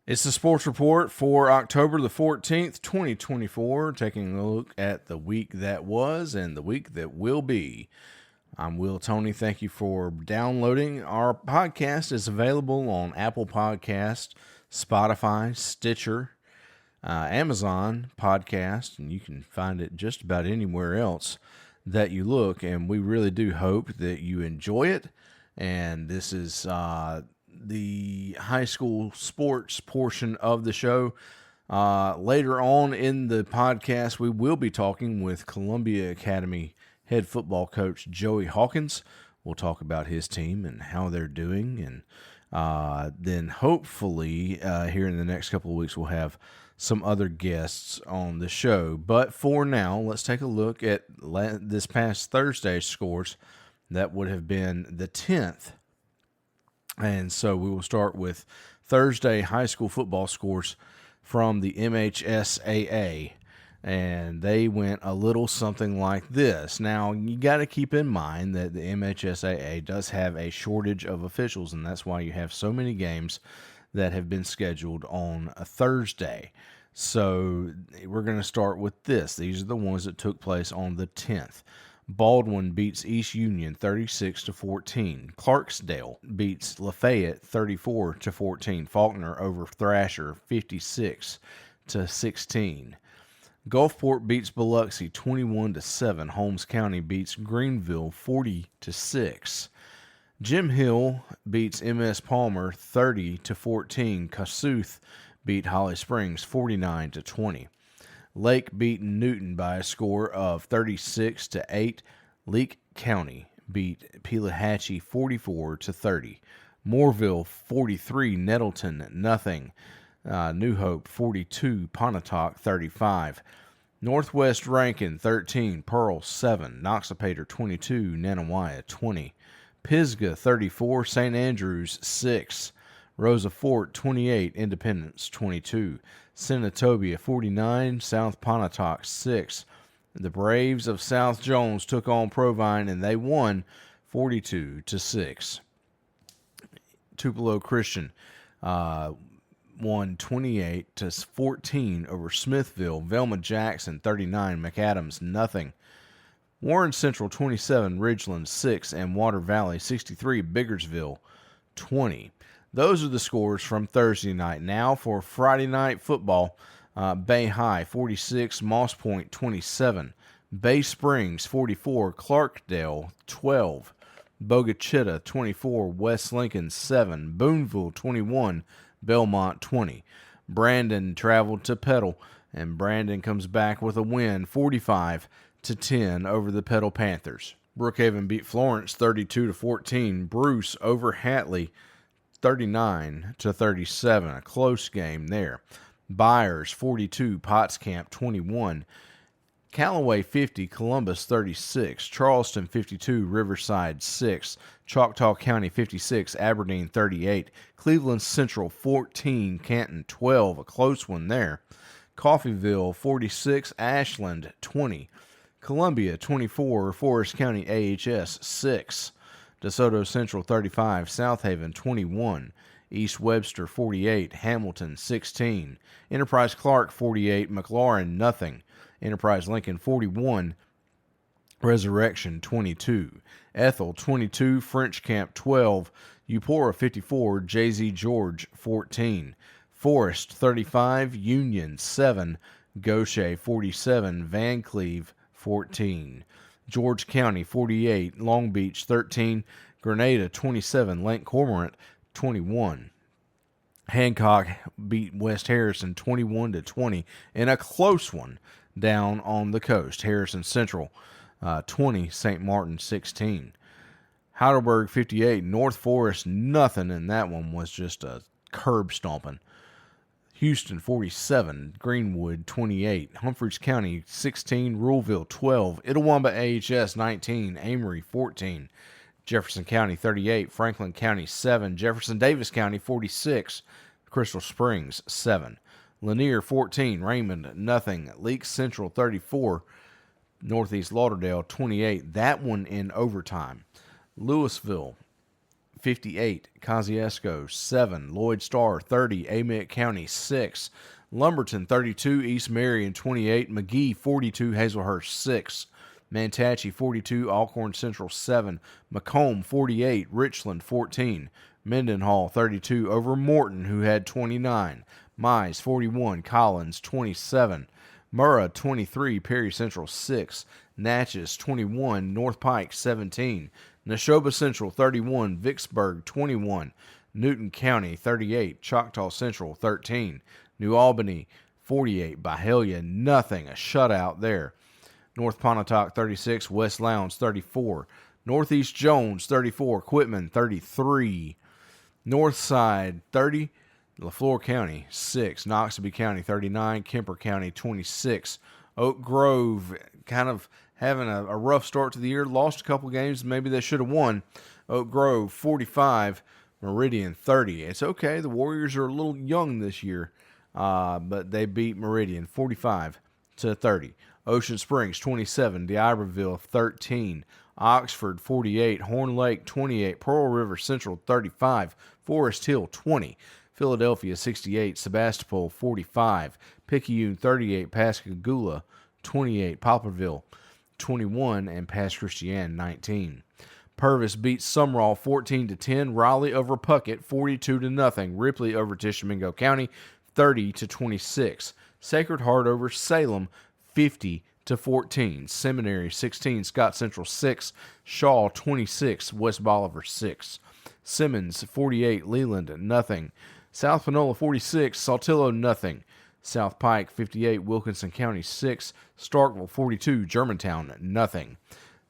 It's the sports report for October the 14th, 2024, taking a look at the week that was and the week that will be. I'm Will Tony. Thank you for downloading. Our podcast is available on Apple Podcast, Spotify, Stitcher, Amazon Podcast, and you can find it just about anywhere else that you look. And we really do hope that you enjoy it. And this is the high school sports portion of the show. Later on in the podcast, we will be talking with Columbia Academy head football coach Joey Hawkins. We'll talk about his team and how they're doing. And then hopefully here in the next couple of weeks, we'll have some other guests on the show. But for now, let's take a look at this past Thursday's scores. That would have been the 10th. And so we will start with Thursday high school football scores from the MHSAA. And they went a little something like this. Now, you got to keep in mind that the MHSAA does have a shortage of officials, and that's why you have so many games that have been scheduled on a Thursday. So we're going to start with this. These are the ones that took place on the 10th. Baldwin beats East Union 36-14. Clarksdale beats Lafayette 34-14. Faulkner over Thrasher 56-16. Gulfport beats Biloxi 21-7. Holmes County beats Greenville 40-6. Jim Hill beats MS Palmer 30-14. Kossuth beat Holly Springs 49-20. Lake beat Newton by a score of 36-8. Leake County beat Pelahatchie 44-30. Moorville 43, Nettleton nothing. New Hope 42, Pontotoc 35. Northwest Rankin 13, Pearl 7, Noxapater 22, Nanawaya 20. Pisgah 34, St. Andrews 6. Rosa Fort 28, Independence 22. Senatobia 49, South Pontotoc 6. The Braves of South Jones took on Provine and they won 42-6. Tupelo Christian won 28-14 over Smithville. Velma Jackson 39, McAdams nothing. Warren Central 27, Ridgeland 6, and Water Valley 63, Biggersville 20. Those are the scores from Thursday night. Now for Friday night football, Bay High 46, Moss Point 27, Bay Springs 44, Clarkdale 12, Bogachita 24, West Lincoln 7, Boonville 21, Belmont 20. Brandon traveled to Petal, and Brandon comes back with a win 45-10 over the Petal Panthers. Brookhaven beat Florence 32-14. Bruce over Hatley 39-37, a close game there. Byers 42, Pottscamp 21. Callaway 50, Columbus 36. Charleston 52, Riverside 6. Choctaw County 56, Aberdeen 38. Cleveland Central 14, Canton 12, a close one there. Coffeyville 46, Ashland 20. Columbia 24, Forest County AHS 6. DeSoto Central 35, South Haven 21, East Webster 48, Hamilton 16, Enterprise Clark 48, McLaurin nothing, Enterprise Lincoln 41, Resurrection 22, Ethel 22, French Camp 12, Eupora 54, JZ George 14, Forest 35, Union 7, Gaucher 47, Van Cleve 14. George County 48, Long Beach 13, Grenada 27, Lake Cormorant 21. Hancock beat West Harrison 21-20 in a close one down on the coast. Harrison Central 20, St. Martin 16. Heidelberg 58, North Forest nothing, and that one was just a curb stomping. Houston 47, Greenwood 28, Humphreys County 16, Ruleville 12, Itawamba AHS 19, Amory 14, Jefferson County 38, Franklin County 7, Jefferson Davis County 46, Crystal Springs 7, Lanier 14, Raymond nothing, Leake Central 34, Northeast Lauderdale 28. That one in overtime. Louisville 58, Kosciuszko 7, Lloyd Starr 30, Amite County 6, Lumberton 32, East Marion 28, McGee 42, Hazelhurst 6, Mantachie 42, Alcorn Central 7, Macomb 48, Richland 14, Mendenhall 32 over Morton, who had 29, Mize 41, Collins 27, Murrah 23, Perry Central 6, Natchez 21, North Pike 17, Neshoba Central 31, Vicksburg 21, Newton County 38, Choctaw Central 13, New Albany 48, Byhalia nothing, a shutout there. North Pontotoc 36, West Lowndes 34, Northeast Jones 34, Quitman 33, Northside 30, LaFleur County 6, Noxubee County 39, Kemper County 26, Oak Grove kind of having a rough start to the year, lost a couple games maybe they should have won. Oak Grove 45, Meridian 30. It's okay, the Warriors are a little young this year, but they beat Meridian 45-30. Ocean Springs 27, D'Iberville 13, Oxford 48, Horn Lake 28, Pearl River Central 35, Forest Hill 20, Philadelphia 68, Sebastopol 45, Picayune 38, Pascagoula 28, Poplarville 21, and Pass Christian 19. Purvis beats Sumrall 14-10, Raleigh over Puckett 42-0, Ripley over Tishomingo County 30-26, Sacred Heart over Salem 50-14, Seminary 16, Scott Central 6, Shaw 26, West Bolivar 6, Simmons 48, Leland nothing, South Panola 46, Saltillo nothing, South Pike 58, Wilkinson County 6, Starkville 42, Germantown nothing.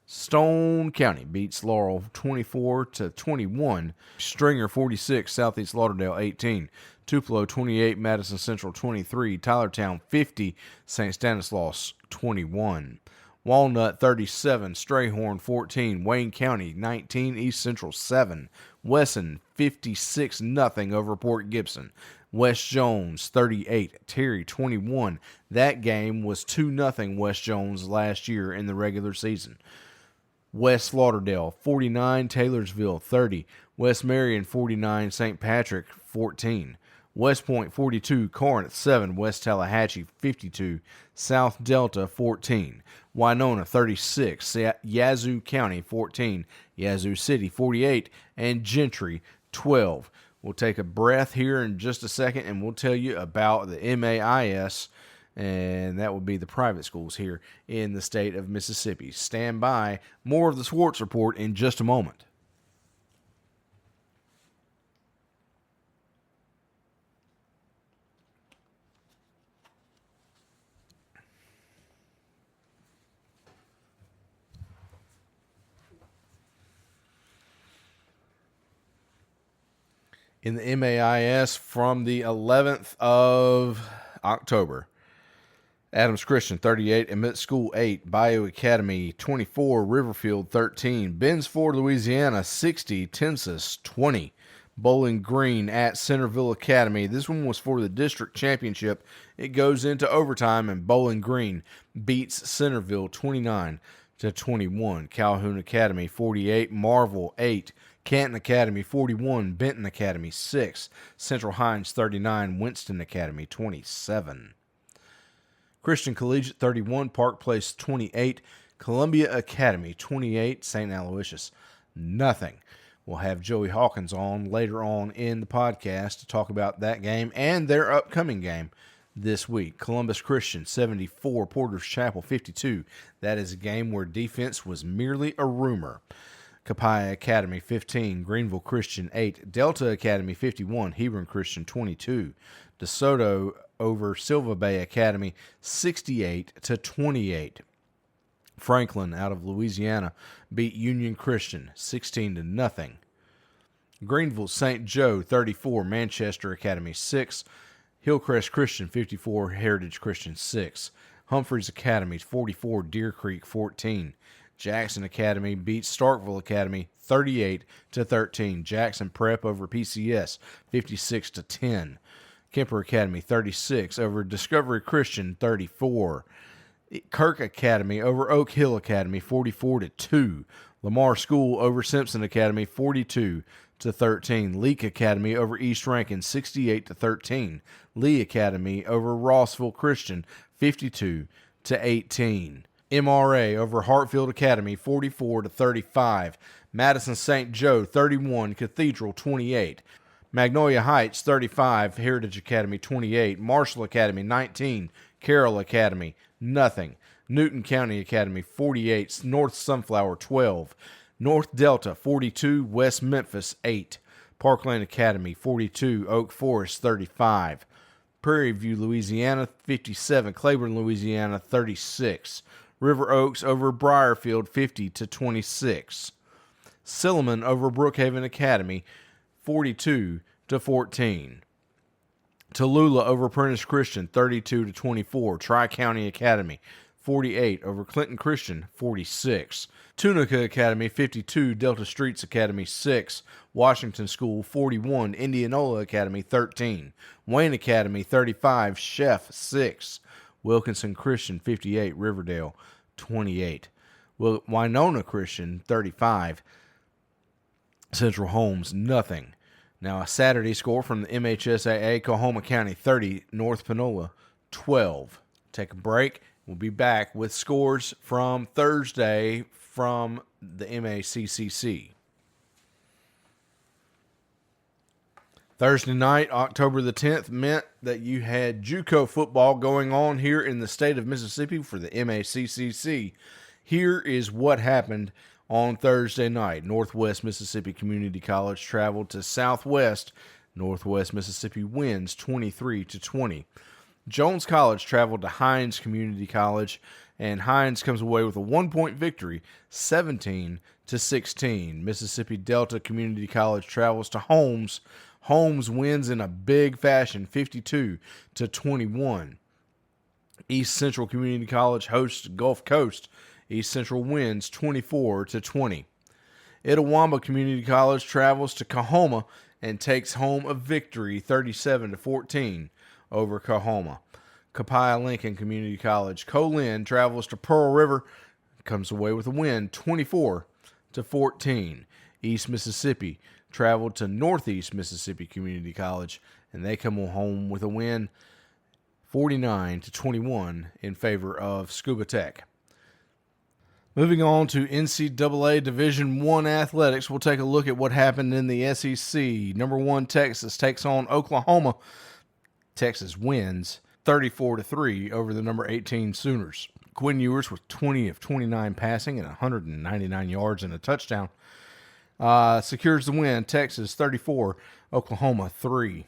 Stone County beats Laurel 24-21, Stringer 46, Southeast Lauderdale 18, Tupelo 28, Madison Central 23, Tylertown 50, St. Stanislaus 21. Walnut 37, Strayhorn 14, Wayne County 19, East Central 7, Wesson 56-0 over Port Gibson, West Jones 38, Terry 21. That game was 2-0 West Jones last year in the regular season. West Lauderdale 49, Taylorsville 30, West Marion 49, St. Patrick 14, West Point 42, Corinth 7, West Tallahatchie 52, South Delta 14, Winona 36, Yazoo County 14, Yazoo City 48, and Gentry 12. We'll take a breath here in just a second and we'll tell you about the MAIS, and that will be the private schools here in the state of Mississippi. Stand by. More of the Sports Report in just a moment. In the MAIS from the 11th of October, Adams Christian 38, Emmett School 8, Bayou Academy 24, Riverfield 13, Ben's Ford, Louisiana 60, Tensas 20, Bowling Green at Centerville Academy. This one was for the district championship. It goes into overtime and Bowling Green beats Centerville 29-21. Calhoun Academy 48, Marvel 8, Canton Academy 41, Benton Academy 6, Central Hines 39, Winston Academy 27. Christian Collegiate 31, Park Place 28, Columbia Academy 28, St. Aloysius nothing. We'll have Joey Hawkins on later on in the podcast to talk about that game and their upcoming game this week. Columbus Christian 74, Porter's Chapel 52. That is a game where defense was merely a rumor. Copiah Academy 15, Greenville Christian 8, Delta Academy 51, Hebron Christian 22, DeSoto over Silva Bay Academy 68-28. Franklin out of Louisiana beat Union Christian 16-0. Greenville St. Joe 34, Manchester Academy 6, Hillcrest Christian 54, Heritage Christian 6, Humphreys Academy 44, Deer Creek 14. Jackson Academy beats Starkville Academy 38-13. Jackson Prep over PCS 56-10. Kemper Academy 36 over Discovery Christian 34. Kirk Academy over Oak Hill Academy 44-2. Lamar School over Simpson Academy 42 to 13. Leake Academy over East Rankin 68 to 13. Lee Academy over Rossville Christian 52 to 18. MRA over Hartfield Academy 44 to 35. Madison St. Joe 31, Cathedral 28. Magnolia Heights 35, Heritage Academy 28. Marshall Academy 19, Carroll Academy nothing. Newton County Academy 48, North Sunflower 12. North Delta 42, West Memphis 8. Parkland Academy 42, Oak Forest 35. Prairie View, Louisiana 57, Claiborne, Louisiana 36. River Oaks over Briarfield 50 to 26. Silliman over Brookhaven Academy 42 to 14. Tallulah over Prentice Christian 32 to 24. Tri-County Academy 48 over Clinton Christian 46. Tunica Academy 52, Delta Streets Academy 6. Washington School 41, Indianola Academy 13. Wayne Academy 35, Chef 6. Wilkinson Christian 58, Riverdale 28. Winona Christian 35, Central Holmes nothing. Now a Saturday score from the MHSAA: Coahoma County 30, North Panola 12. Take a break. We'll be back with scores from Thursday from the MACCC. Thursday night, October the 10th, meant that you had JUCO football going on here in the state of Mississippi for the MACCC. Here is what happened on Thursday night. Northwest Mississippi Community College traveled to Southwest. Northwest Mississippi wins 23 to 20. Jones College traveled to Hines Community College, and Hines comes away with a 1-point victory, 17 to 16. Mississippi Delta Community College travels to Holmes. Holmes wins in a big fashion, 52 to 21. East Central Community College hosts Gulf Coast. East Central wins 24 to 20. Itawamba Community College travels to Coahoma and takes home a victory, 37 to 14 over Coahoma. Copiah Lincoln Community College Colin travels to Pearl River, comes away with a win, 24 to 14. East Mississippi traveled to Northeast Mississippi Community College, and they come home with a win, 49 to 21 in favor of Scuba Tech. Moving on to NCAA Division I athletics, we'll take a look at what happened in the SEC. Number 1, Texas takes on Oklahoma. Texas wins 34 to 3 over the number 18 Sooners. Quinn Ewers with 20 of 29 passing and 199 yards and a touchdown secures the win. Texas 34, Oklahoma 3.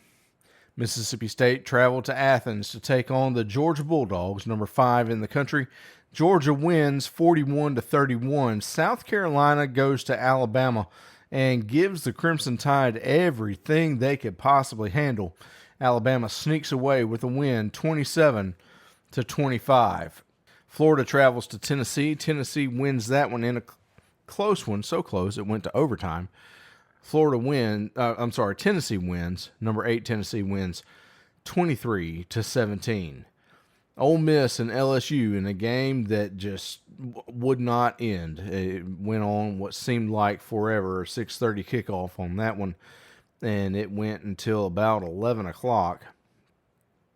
Mississippi State traveled to Athens to take on the Georgia Bulldogs, number 5 in the country. Georgia wins 41 to 31. South Carolina goes to Alabama and gives the Crimson Tide everything they could possibly handle. Alabama sneaks away with a win, 27 to 25. Florida travels to Tennessee. Tennessee wins that one in a close one, so close it went to overtime. Tennessee wins. Number 8 Tennessee wins 23 to 17. Ole Miss and LSU in a game that just would not end. It went on what seemed like forever, a 6:30 kickoff on that one, and it went until about 11 o'clock.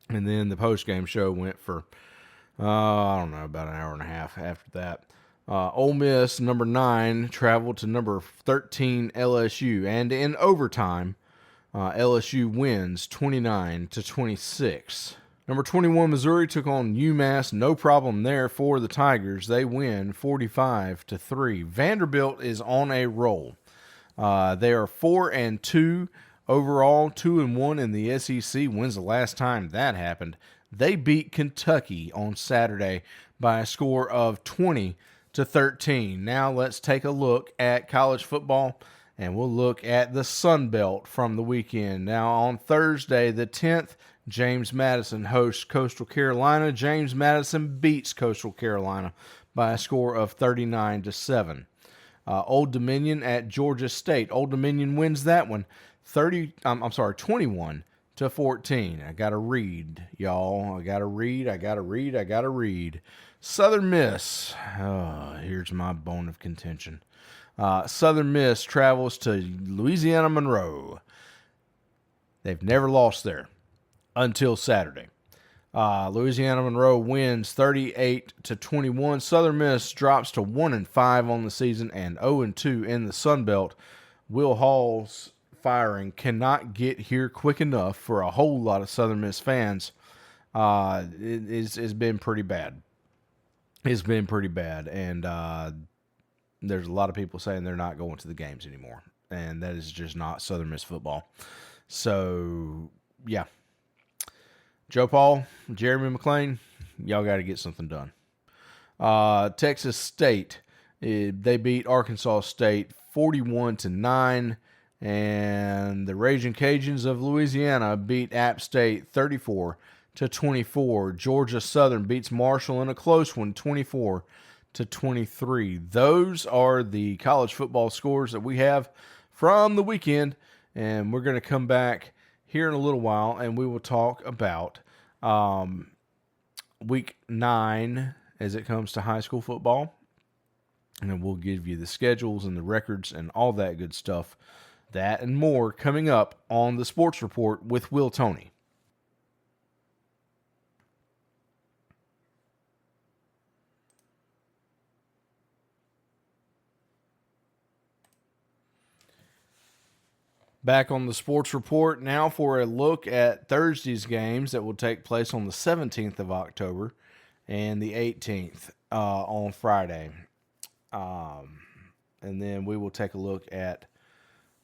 And then the postgame show went for, about an hour and a half after that. Ole Miss, number 9, traveled to number 13 LSU, and in overtime, LSU wins 29 to 26. Number 21 Missouri took on UMass. No problem there for the Tigers. They win 45 to 3. Vanderbilt is on a roll. They are 4-2 overall, 2-1 in the SEC. When's the last time that happened? They beat Kentucky on Saturday by a score of 20 to 13. Now let's take a look at college football, and we'll look at the Sun Belt from the weekend. Now on Thursday the 10th, James Madison hosts Coastal Carolina. James Madison beats Coastal Carolina by a score of 39 to 7. Old Dominion at Georgia State. Old Dominion wins that one 21 to 14. I got to read, y'all. I got to read. Southern Miss. Here's my bone of contention. Southern Miss travels to Louisiana Monroe. They've never lost there until Saturday. Louisiana Monroe wins 38-21. Southern Miss drops to 1-5 on the season and 0-2 in the Sun Belt. Will Hall's firing cannot get here quick enough for a whole lot of Southern Miss fans. It's been pretty bad. It's been pretty bad, and there's a lot of people saying they're not going to the games anymore, and that is just not Southern Miss football. So, yeah. Joe Paul, Jeremy McClain, y'all got to get something done. Texas State, they beat Arkansas State 41-9, and the Raging Cajuns of Louisiana beat App State 34-24. Georgia Southern beats Marshall in a close one, 24-23. Those are the college football scores that we have from the weekend, and we're going to come back here in a little while, and we will talk about week 9 as it comes to high school football. And we'll give you the schedules and the records and all that good stuff. That and more coming up on the Sports Report with Will Toney. Back on the Sports Report now for a look at Thursday's games that will take place on the 17th of October and the 18th on Friday. And then we will take a look at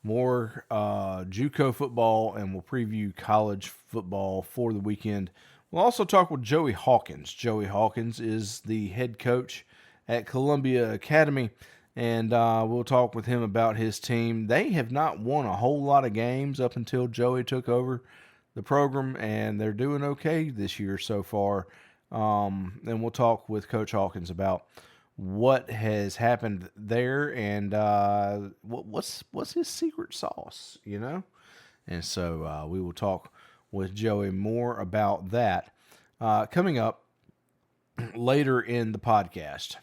more JUCO football, and we'll preview college football for the weekend. We'll also talk with Joey Hawkins. Joey Hawkins is the head coach at Columbia Academy, and we'll talk with him about his team. They have not won a whole lot of games up until Joey took over the program, and they're doing okay this year so far. And we'll talk with Coach Hawkins about what has happened there and what's his secret sauce, you know? And so we will talk with Joey more about that coming up later in the podcast.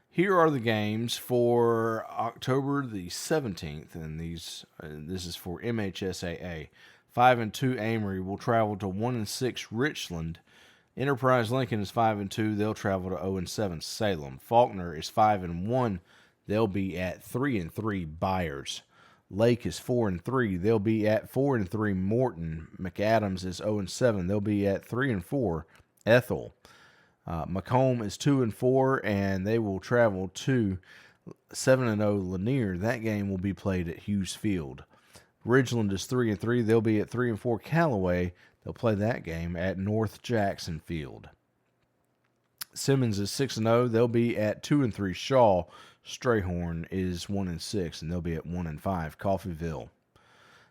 Here are the games for October the 17th, and this is for MHSAA. 5-2 Amory will travel to 1-6 Richland. Enterprise Lincoln is 5-2. They'll travel to 0-7 Salem. Faulkner is 5-1. They'll be at 3-3 Byers. Lake is 4-3. They'll be at 4-3 Morton. McAdams is 0-7. They'll be at 3-4 Ethel. Macomb is 2-4, and they will travel to 7-0 Lanier. That game will be played at Hughes Field. Ridgeland is 3-3. They'll be at 3-4 Callaway. They'll play that game at North Jackson Field. Simmons is 6-0. They'll be at 2-3 Shaw. Strayhorn is 1-6, and they'll be at 1-5 Coffeyville.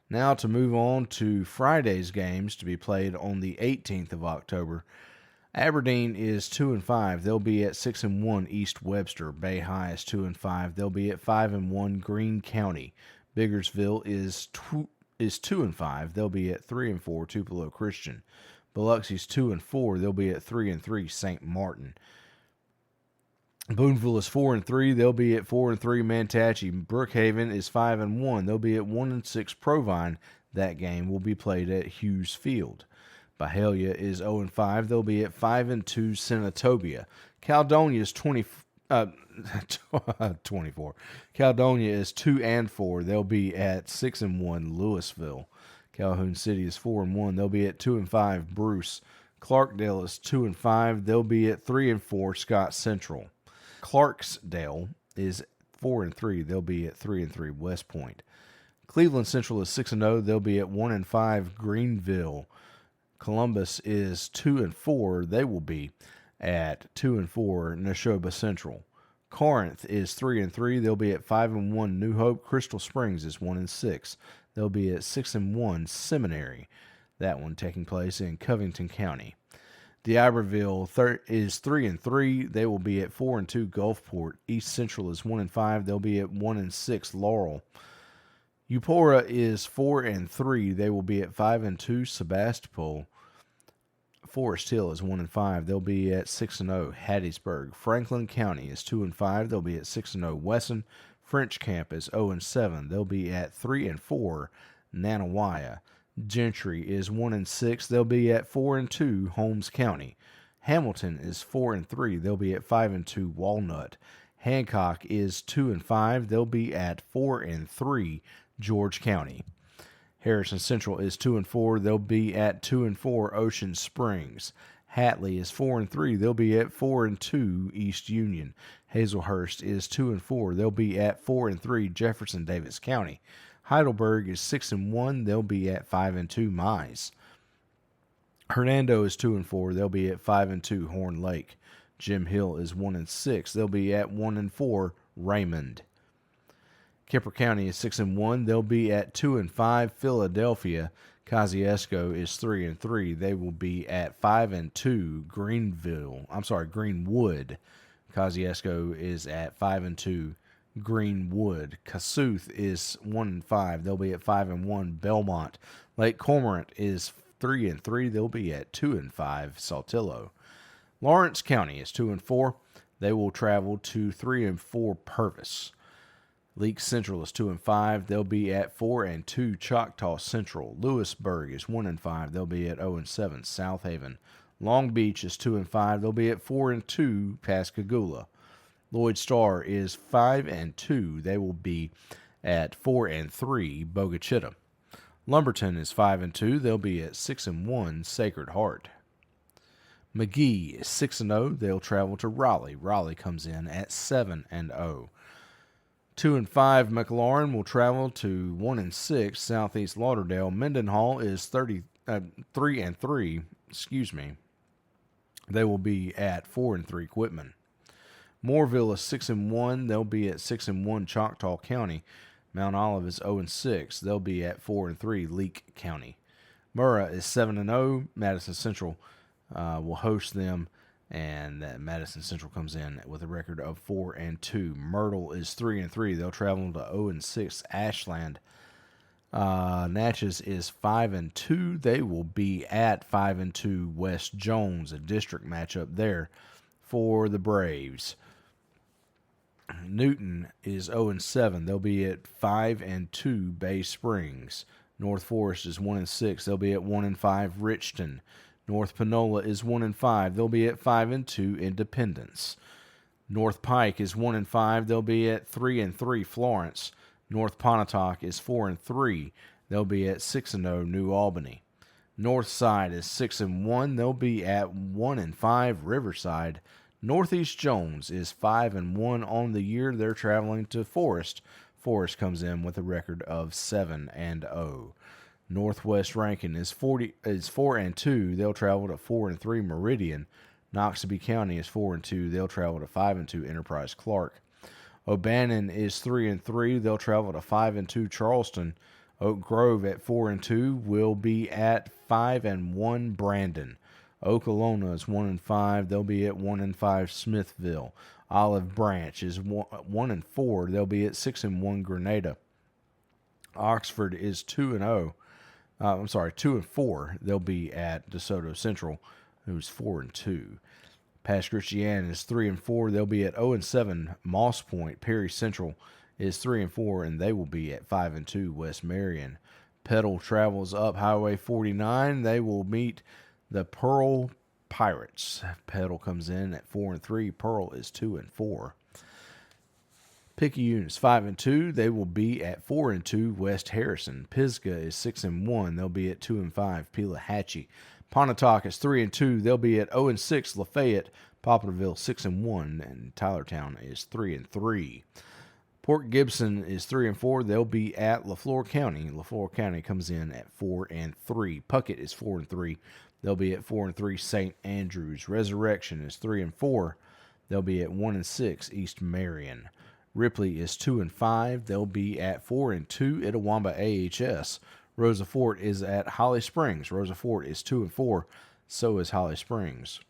Now to move on to Friday's games to be played on the 18th of October. Aberdeen is 2-5. They'll be at 6-1 East Webster. Bay High is 2-5. They'll be at 5-1 Greene County. Biggersville is 2-5. They'll be at 3-4 Tupelo Christian. Biloxi's 2-4. They'll be at 3-3 St. Martin. Boonville is 4-3. They'll be at 4-3 Manatee. Brookhaven is 5-1. They'll be at 1-6 Provine. That game will be played at Hughes Field. Byhalia is 0-5. They'll be at 5-2 Senatobia. Caledonia is 24. Caledonia is 2-4. They'll be at 6-1 Louisville. Calhoun City is 4-1. They'll be at 2-5 Bruce. Clarkdale is 2-5. They'll be at 3-4 Scott Central. Clarksdale is 4-3. They'll be at 3-3 West Point. Cleveland Central is 6-0. They'll be at 1-5 Greenville. Columbus is 2-4. They will be at 2-4 Neshoba Central. Corinth is 3-3. They'll be at 5-1 New Hope. Crystal Springs is 1-6. They'll be at 6-1 Seminary. That one taking place in Covington County. D'Iberville is 3-3. They will be at 4-2 Gulfport. East Central is 1-5. They'll be at 1-6 Laurel. Eupora is 4-3. They will be at 5-2 Sebastopol. Forest Hill is 1-5. They'll be at 6-0 Hattiesburg. Franklin County is 2-5. They'll be at 6-0 Wesson. French Camp is 0-7. They'll be at 3-4. Nanawaya. Gentry is 1-6. They'll be at 4-2. Holmes County. Hamilton is 4-3. They'll be at 5-2. Walnut. Hancock is 2-5. They'll be at 4-3. George County. Harrison Central is 2-4. They'll be at 2-4. Ocean Springs. Hatley is 4-3. They'll be at 4-2. East Union. Hazelhurst is 2-4. They'll be at 4-3. Jefferson Davis County. Heidelberg is 6-1. They'll be at 5-2. Mize. Hernando is 2-4. They'll be at 5-2. Horn Lake. Jim Hill is 1-6. They'll be at 1-4. Raymond. Kemper County is 6-1. They'll be at 2-5. Philadelphia. Kosciuszko is 3-3. They will be at 5-2. Greenwood. Kosciuszko is at 5-2. Greenwood. Kossuth is 1-5. They'll be at 5-1. Belmont. Lake Cormorant is 3-3. They'll be at 2-5. Saltillo. Lawrence County is 2-4. They will travel to 3-4. Purvis. Leake Central is 2-5. They'll be at 4-2. Choctaw Central. Lewisburg is 1-5. They'll be at 0-7. South Haven. Long Beach is 2-5. They'll be at 4-2. Pascagoula. Lloyd Star is 5-2. They will be at 4-3. Bogachita. Lumberton is 5-2. They'll be at 6-1. Sacred Heart. McGee is 6-0. They'll travel to Raleigh. Raleigh comes in at 7-0. 2-5. McLaurin will travel to 1-6. Southeast Lauderdale. Mendenhall is 3-3. They will be at 4-3. Quitman. Moorville is 6-1. They'll be at 6-1. Choctaw County. Mount Olive is 0-6. They'll be at 4-3. Leake County. Murrah is 7-0. Madison Central will host them, and Madison Central comes in with a record of 4-2. Myrtle is 3-3. They'll travel to 0-6. Ashland. Natchez is 5-2. They will be at 5-2. West Jones, a district matchup there for the Braves. Newton is 0-7. They'll be at 5-2. Bay Springs. North Forest is 1-6. They'll be at 1-5. Richton. North Panola is 1-5. They'll be at 5-2. Independence. North Pike is 1-5. They'll be at 3-3. Florence. North Pontotoc is 4-3. They'll be at 6-0. New Albany. North Side is 6-1. They'll be at 1-5. Riverside. Northeast Jones is 5-1 on the year. They're traveling to Forest. Forest comes in with a record of 7-0. Northwest Rankin is 4-2. They'll travel to 4-3. Meridian. Noxubee County is 4-2. They'll travel to 5-2. Enterprise Clark. O'Bannon is 3-3. They'll travel to 5-2. Charleston. Oak Grove at 4-2 will be at 5-1. Brandon. Okolona is 1-5. They'll be at 1-5. Smithville. Olive Branch is 1-4. They'll be at 6-1. Grenada. Oxford is 2-4. They'll be at DeSoto Central, who's 4-2. Pass Christian is 3-4. They'll be at 0-7. Moss Point. Perry Central is 3-4, and they will be at 5-2. West Marion. Petal travels up Highway 49. They will meet the Pearl Pirates. Petal comes in at 4-3. Pearl is 2-4. Picayune is 5-2. They will be at 4-2. West Harrison. Pisgah is 6-1. They'll be at 2-5. Pelahatchie. Pontotoc is 3-2. They'll be at 0-6. Lafayette. Poplarville 6-1, and Tylertown is 3-3. Port Gibson is 3-4. They'll be at LaFleur County. LaFleur County comes in at 4-3. Puckett is 4-3. They'll be at 4-3. St. Andrews. Resurrection is 3-4. They'll be at 1-6. East Marion. Ripley is 2-5. They'll be at 4-2. Itawamba AHS. Rosa Fort is at Holly Springs. Rosa Fort is 2-4. So is Holly Springs.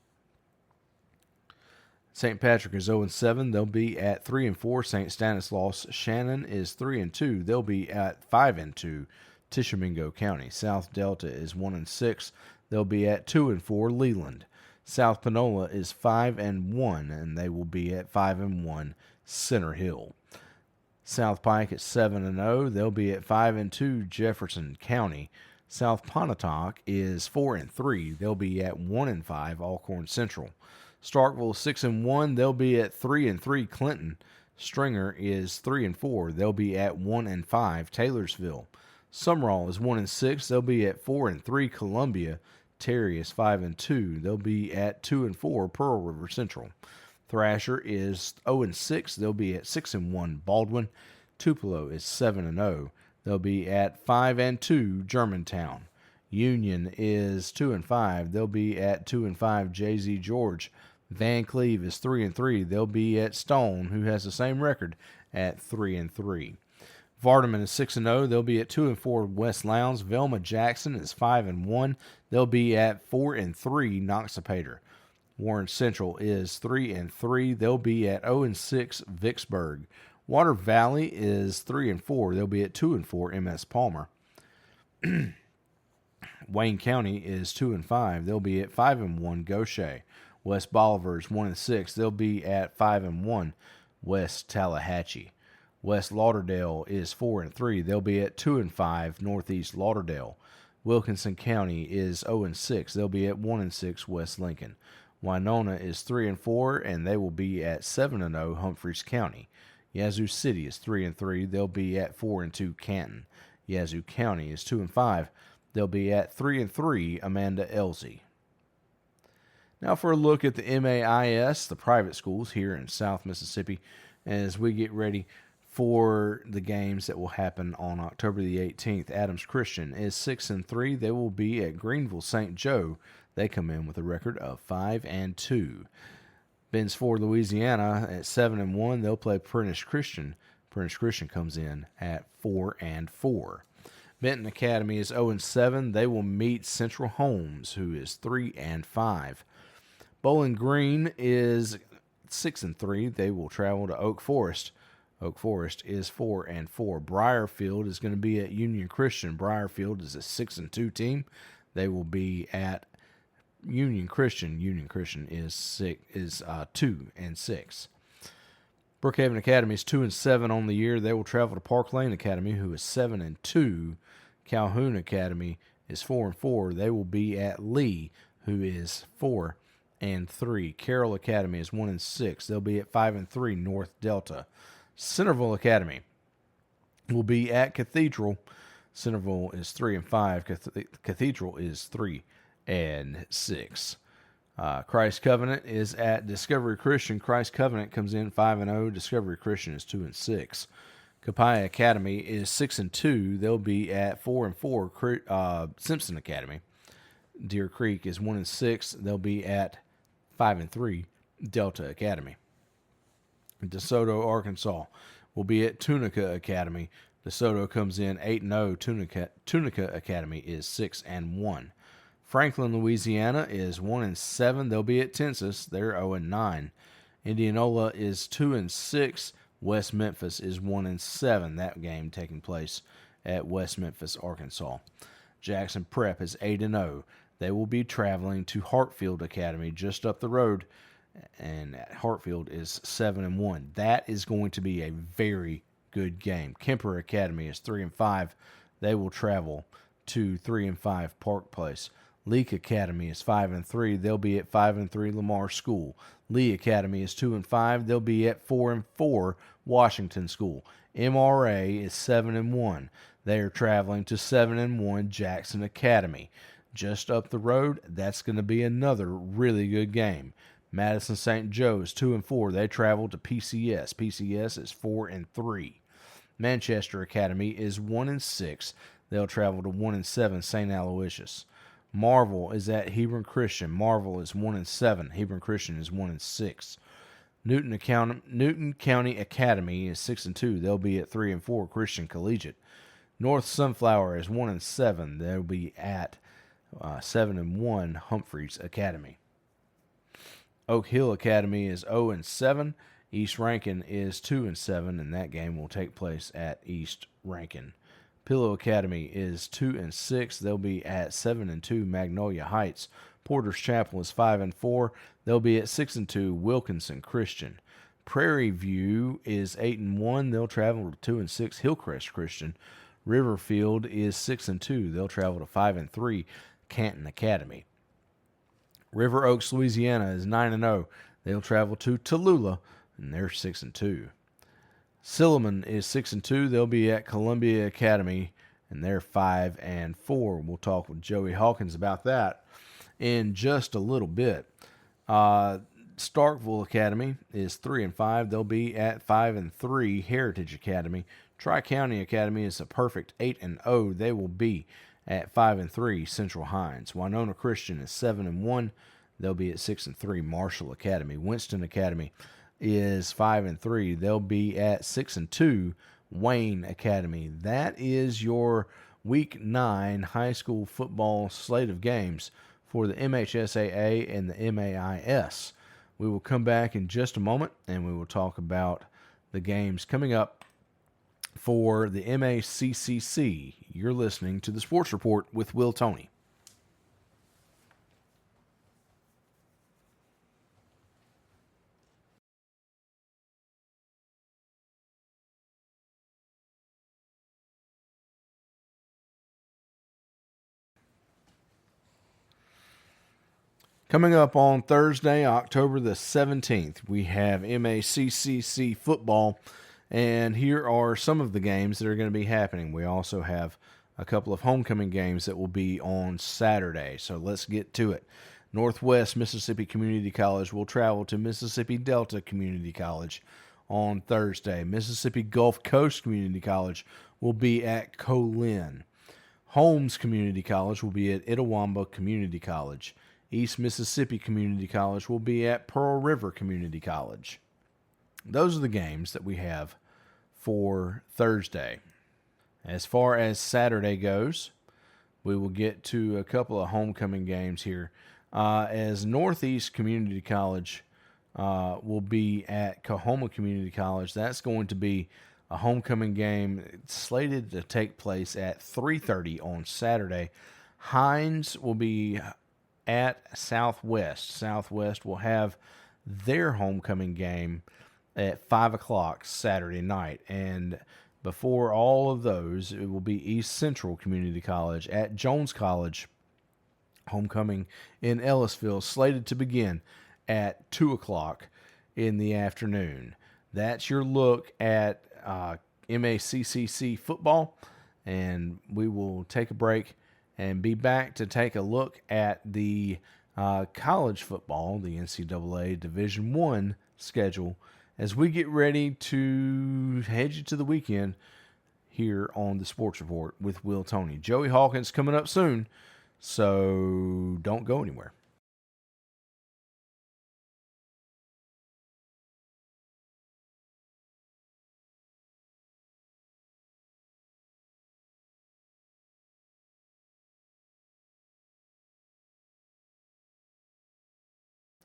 St. Patrick is 0-7. They'll be at 3-4. St. Stanislaus Shannon is 3-2. They'll be at 5-2. Tishomingo County. South Delta is 1-6. They'll be at 2-4. Leland. South Panola is 5-1, and they will be at 5-1. Center Hill. South Pike at 7-0. They'll be at 5-2. Jefferson County. South Pontotoc is 4-3. They'll be at 1-5. Alcorn Central. Starkville 6-1. They'll be at 3-3. Clinton. Stringer is 3-4. They'll be at 1-5. Taylorsville. Sumrall is 1-6. They'll be at 4-3. Columbia. Terry is 5-2. They'll be at 2-4. Pearl River Central. Thrasher is 0-6. They'll be at 6-1. Baldwin. Tupelo is 7-0. They'll be at 5-2. Germantown. Union is 2-5. They'll be at 2-5. J.Z. George. Van Cleve is 3-3. They'll be at Stone, who has the same record, at 3-3. Vardaman is 6-0. They'll be at 2-4. West Lowndes. Velma Jackson is 5-1. They'll be at 4-3. Noxapater. Warren Central is 3-3. They'll be at 0-6. Vicksburg. Water Valley is 3-4. They'll be at 2-4. MS Palmer. Wayne County is 2-5. They'll be at 5-1. Gaucher. West Bolivar is 1-6. They'll be at 5-1. West Tallahatchie. West Lauderdale is 4-3. They'll be at 2-5. Northeast Lauderdale. Wilkinson County is 0-6. They'll be at 1-6. West Lincoln. Winona is 3-4, and they will be at 7-0. Humphreys County. Yazoo City is 3-3. They'll be at 4-2. Canton. Yazoo County is 2-5. They'll be at 3-3. Amanda Elsie. Now for a look at the MAIS, the private schools here in South Mississippi, as we get ready for the games that will happen on October the 18th. Adams Christian is 6-3. They will be at Greenville St. Joe. They come in with a record of 5-2. Ben's Ford, Louisiana at 7-1. They'll play Prentice Christian. Prentice Christian comes in at 4-4. Benton Academy is 0-7. They will meet Central Holmes, who is 3-5. Bowling Green is 6-3. They will travel to Oak Forest. Oak Forest is 4-4. Briarfield is going to be at Union Christian. Briarfield is a 6-2 team. They will be at Union Christian. Union Christian is 2-6. Brookhaven Academy is 2-7 on the year. They will travel to Park Lane Academy, who is 7-2. Calhoun Academy is 4-4. They will be at Lee, who is 4-3. Carroll Academy is 1-6. They'll be at 5-3. North Delta. Centerville Academy will be at Cathedral. Centerville is 3-5. Cathedral is 3-6. Christ Covenant is at Discovery Christian. Christ Covenant comes in 5-0. Discovery Christian is 2-6. Copiah Academy is 6-2. They'll be at 4-4. Simpson Academy. Deer Creek is 1-6. They'll be at 5-3. Delta Academy. DeSoto, Arkansas will be at Tunica Academy. DeSoto comes in 8-0. Tunica Academy is 6-1. Franklin, Louisiana is 1-7. They'll be at Tensas. They're 0-9. Indianola is 2-6. West Memphis is 1-7. That game taking place at West Memphis, Arkansas. Jackson Prep is 8-0. They will be traveling to Hartfield Academy just up the road, and Hartfield is 7-1. That is going to be a very good game. Kemper Academy is 3-5. They will travel to 3-5 Park Place. Leake Academy is 5-3. They'll be at 5-3 Lamar School. Lee Academy is 2-5. They'll be at 4-4 Washington School. MRA is 7-1. They are traveling to 7-1 Jackson Academy. Just up the road, that's going to be another really good game. Madison St. Joe is 2-4. They travel to PCS. PCS is 4-3. Manchester Academy is 1-6. They'll travel to 1-7 St. Aloysius. Marvel is at Hebron Christian. Marvel is 1-7. Hebron Christian is 1-6. Newton County Academy is 6-2. They'll be at 3-4 Christian Collegiate. North Sunflower is 1-7. They'll be at 7-1 Humphreys Academy. Oak Hill Academy is 0-7. East Rankin is 2-7, and that game will take place at East Rankin. Pillow Academy is 2-6. They'll be at 7-2 Magnolia Heights. Porter's Chapel is 5-4. They'll be at 6-2 Wilkinson Christian. Prairie View is 8-1. They'll travel to 2-6. Hillcrest Christian. Riverfield is 6-2. They'll travel to 5-3. Canton Academy. River Oaks, Louisiana is 9-0. They'll travel to Tallulah, and they're 6-2. Silliman is 6-2. They'll be at Columbia Academy, and they're 5-4. We'll talk with Joey Hawkins about that in just a little bit. Starkville Academy is 3-5. They'll be at 5-3. Heritage Academy. Tri-County Academy is a perfect 8-0. They will be at 5-3. Central Hines. Winona Christian is 7-1. They'll be at 6-3. Marshall Academy. Winston Academy is 5-3. They'll be at 6-2. Wayne Academy. That is your Week 9 high school football slate of games for the MHSAA and the MAIS. We will come back in just a moment, and we will talk about the games coming up for the MACCC. You're listening to the Sports Report with Will Toney. Coming up on Thursday, October the 17th, we have MACCC football, and here are some of the games that are going to be happening. We also have a couple of homecoming games that will be on Saturday, so let's get to it. Northwest Mississippi Community College will travel to Mississippi Delta Community College on Thursday. Mississippi Gulf Coast Community College will be at Colin. Holmes Community College will be at Itawamba Community College. East Mississippi Community College will be at Pearl River Community College. Those are the games that we have for Thursday. As far as Saturday goes, we will get to a couple of homecoming games here. As Northeast Community College will be at Coahoma Community College, that's going to be a homecoming game. It's slated to take place at 3:30 on Saturday. Hines will be at Southwest. Southwest will have their homecoming game at 5 o'clock Saturday night. And before all of those, it will be East Central Community College at Jones College. Homecoming in Ellisville, slated to begin at 2 o'clock in the afternoon. That's your look at MACCC football, and we will take a break and be back to take a look at the college football, the NCAA Division I schedule, as we get ready to head you to the weekend here on the Sports Report with Will Toney. Joey Hawkins coming up soon, so don't go anywhere.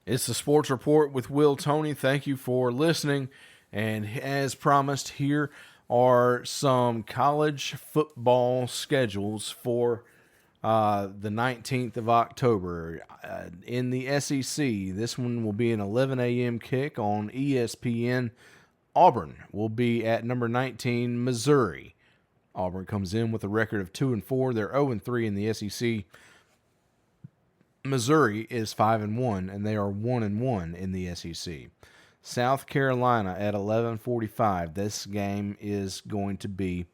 It's the Sports Report with Will Toney. Thank you for listening. And as promised, here are some college football schedules for the 19th of October. In the SEC, this one will be an 11 a.m. kick on ESPN. Auburn will be at number 19, Missouri. Auburn comes in with a record of 2-4. They're 0-3 in the SEC. Missouri is 5-1, and they are 1-1 in the SEC. South Carolina at 11:45. This game is going to be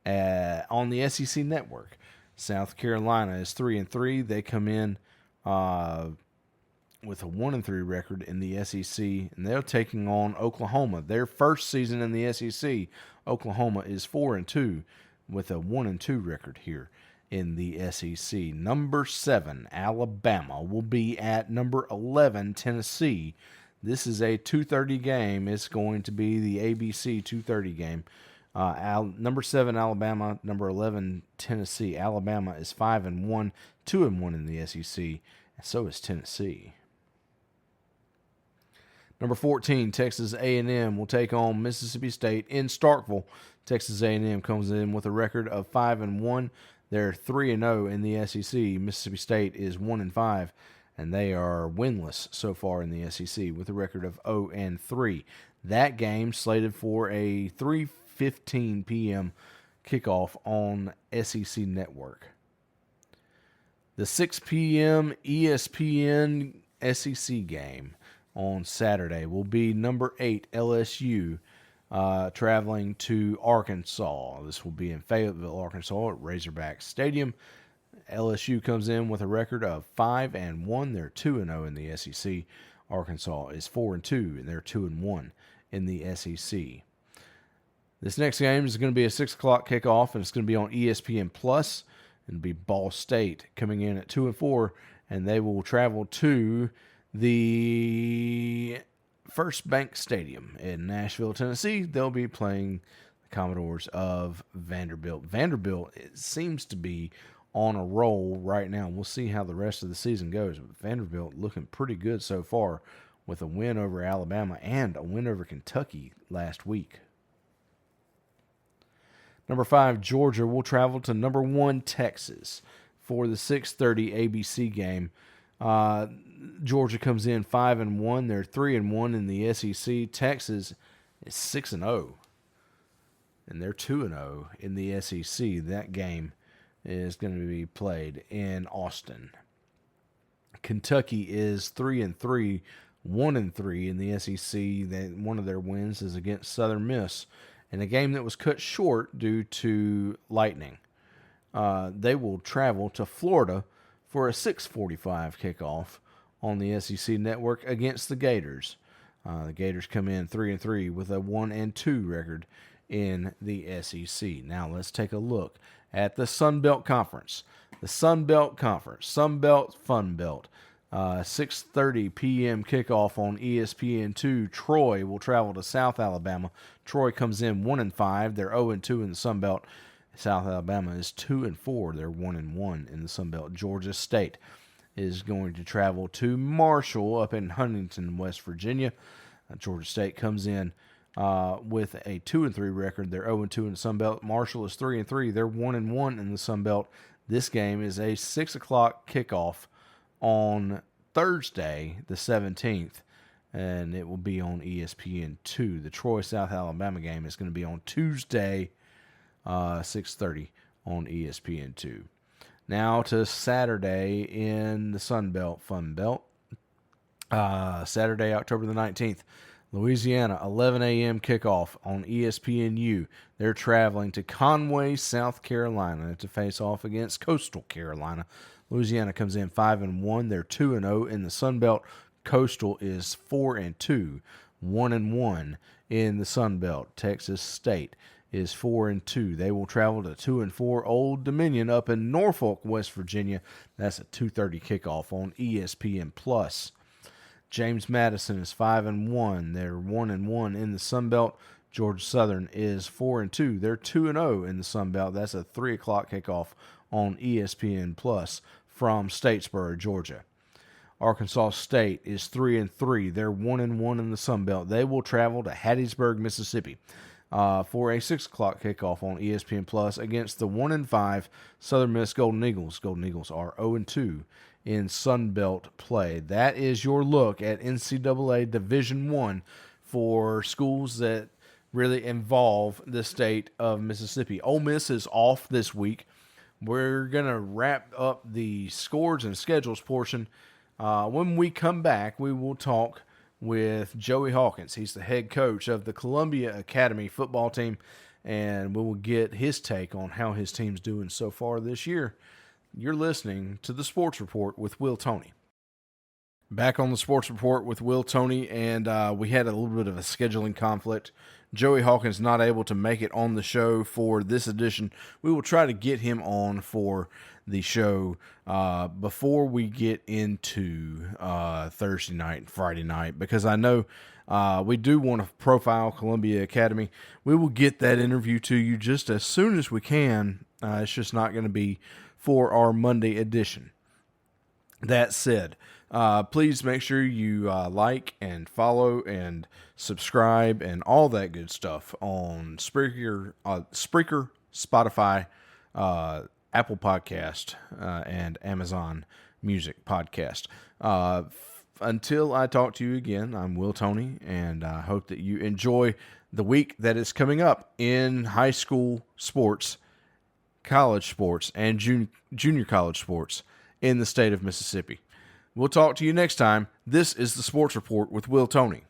on the SEC network. South Carolina is 3-3. They come in with a 1-3 record in the SEC, and they're taking on Oklahoma. Their first season in the SEC, Oklahoma is 4-2 with a 1-2 record here in the SEC. Number 7, Alabama, will be at number 11, Tennessee. This is a 2:30 game. It's going to be the ABC 2:30 game. Number 7, Alabama. Number 11, Tennessee. Alabama is 5-1, 2-1 in the SEC, and so is Tennessee. Number 14, Texas A&M will take on Mississippi State in Starkville. Texas A&M comes in with a record of 5-1. They're 3-0 in the SEC. Mississippi State is 1-5, and they are winless so far in the SEC with a record of 0-3. That game slated for a 3:15 p.m. kickoff on SEC Network. The 6 p.m. ESPN SEC game on Saturday will be number 8 LSU traveling to Arkansas. This will be in Fayetteville, Arkansas at Razorback Stadium. LSU comes in with a record of 5-1. They're 2-0 in the SEC. Arkansas is 4-2, and they're 2-1 in the SEC. This next game is going to be a 6 o'clock kickoff, and it's going to be on ESPN Plus. It'll be Ball State coming in at 2-4, and they will travel to the First Bank Stadium in Nashville, Tennessee. They'll be playing the Commodores of Vanderbilt. Vanderbilt, it seems to be on a roll right now. We'll see how the rest of the season goes. But Vanderbilt looking pretty good so far with a win over Alabama and a win over Kentucky last week. Number 5, Georgia will travel to number 1, Texas for the 6:30 ABC game. Georgia comes in 5-1. They're 3-1 in the SEC. Texas is 6-0, and they're 2-0 in the SEC. That game is going to be played in Austin. Kentucky is 3-3, 1-3 in the SEC. One of their wins is against Southern Miss in a game that was cut short due to lightning. They will travel to Florida for a 6:45 kickoff on the SEC Network against the Gators. The Gators come in 3-3 with a 1-2 record in the SEC. Now let's take a look at the Sun Belt Conference. The Sun Belt Conference, Sun Belt, Fun Belt. 6:30 p.m. kickoff on ESPN2. Troy will travel to South Alabama. Troy comes in 1-5. They're 0-2 in the Sun Belt. South Alabama is 2-4. They're 1-1 in the Sun Belt. Georgia State is going to travel to Marshall up in Huntington, West Virginia. Georgia State comes in with a 2-3 record. They're 0-2 in the Sun Belt. Marshall is 3-3. They're 1-1 in the Sun Belt. This game is a 6 o'clock kickoff on Thursday, the 17th, and it will be on ESPN2. The Troy, South Alabama game is going to be on Tuesday, 6:30 on ESPN2. Now to Saturday in the Sun Belt, Fun Belt. Saturday, October the 19th, Louisiana, 11 a.m. kickoff on ESPNU. They're traveling to Conway, South Carolina to face off against Coastal Carolina. Louisiana comes in 5-1. They're 2-0 in the Sun Belt. Coastal is 4-2, 1-1 in the Sun Belt. Texas State is 4-2. They will travel to 2-4 Old Dominion up in Norfolk, West Virginia. That's a 2:30 kickoff on ESPN Plus. James Madison is 5-1. They're 1-1 in the Sun Belt. Georgia Southern is 4-2. They're 2-0 in the Sun Belt. That's a 3 o'clock kickoff on ESPN Plus from Statesboro, Georgia. Arkansas State is 3-3. They're 1-1 in the Sun Belt. They will travel to Hattiesburg, Mississippi, for a 6 o'clock kickoff on ESPN Plus against the 1-5 Southern Miss Golden Eagles. Golden Eagles are 0-2 in Sun Belt play. That is your look at NCAA Division I for schools that really involve the state of Mississippi. Ole Miss is off this week. We're going to wrap up the scores and schedules portion. When we come back, we will talk with Joey Hawkins. He's the head coach of the Columbia Academy football team, and we will get his take on how his team's doing so far this year. You're listening to the Sports Report with Will Toney. Back on the Sports Report with Will Toney, and we had a little bit of a scheduling conflict. Joey Hawkins not able to make it on the show for this edition. We will try to get him on for the show before we get into Thursday night and Friday night, because I know we do want to profile Columbia Academy. We will get that interview to you just as soon as we can. It's just not going to be for our Monday edition. That said, please make sure you like and follow and subscribe and all that good stuff on Spreaker, Spotify, Apple Podcast, and Amazon music podcast. Until I talk to you again, I'm Will Tony, and I hope that you enjoy the week that is coming up in high school sports, college sports, and junior college sports in the state of Mississippi. We'll talk to you next time. This is the Sports Report with Will Tony.